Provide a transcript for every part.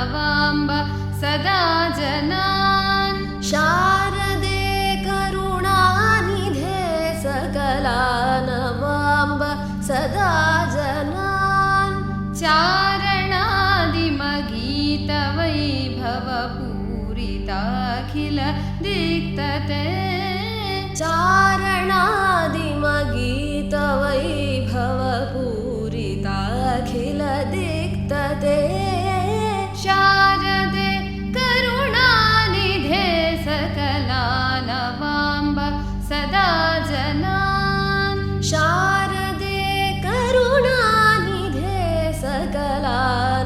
नवाम्ब सदा जनान् शारदे करुणानिधे सकला नवाम्ब सदा जनान् चारणादिमगीतवैभवपूरिताखिल दिक्तते चारणादिमगीतवैभवपूरिताखिल दिक्तते शारदे करुणानिधे सकला नवाम्ब सदा जनान् शारदे करुणानिधे सकला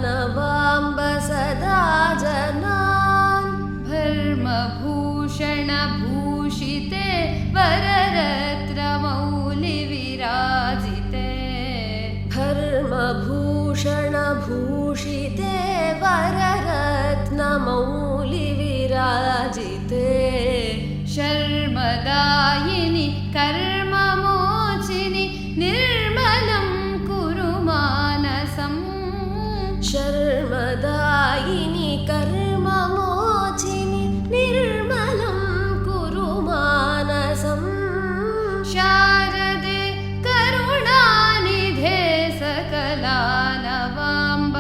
नवाम्ब सदा जनान् भर्मभूषणभूषिते वररत्नमौलिविराजिते भर्मभूषणभूषिते वररत्नमौलिविराजिते शर्मदायिनि कर्ममोचिनि निर्मलं कुरु मानसम् शर्मदायिनि कर्ममोचिनि निर्मलं कुरु मानसम् शारदे करुणानिधे सकला नवाम्ब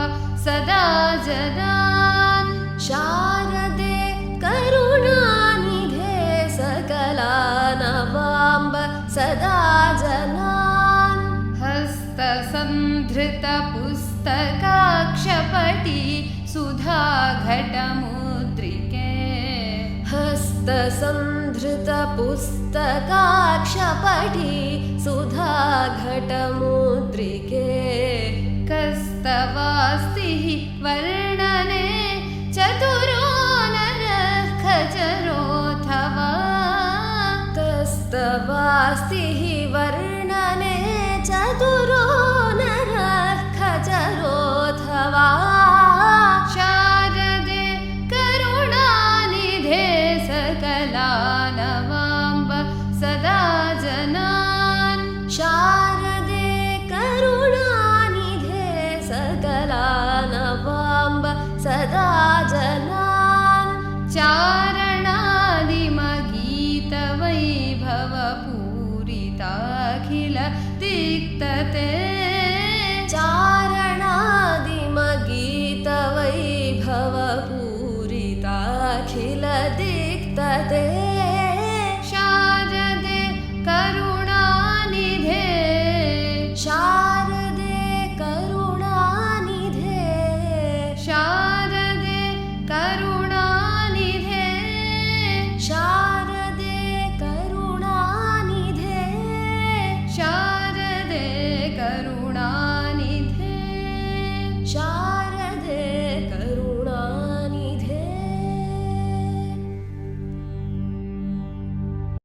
सदा जनान् शारदे करुणानिधे सकला नवाम्ब सदा जनान् हस्तसन्धृतपुस्तकाक्षपटी सुधाघटमुद्रिके हस्तसन्धृतपुस्तकाक्षपटी सुधाघटमुद्रिके कस्तवास्तिः वर्णने चतुरो नरः खचरोऽथवा कस्तवास्तिः वर्णने चतुरो नरः खचरोऽथवा शारदे करुणानिधे सकला नवाम्ब सदा जनान् शारदे करुणानिधे सकला नवाम्ब सदा जनान् चारणादिमगीतवैभवपूरिताखिल दिक्तते चारणादिमगीतवैभवपूरिताखिल दिक्तते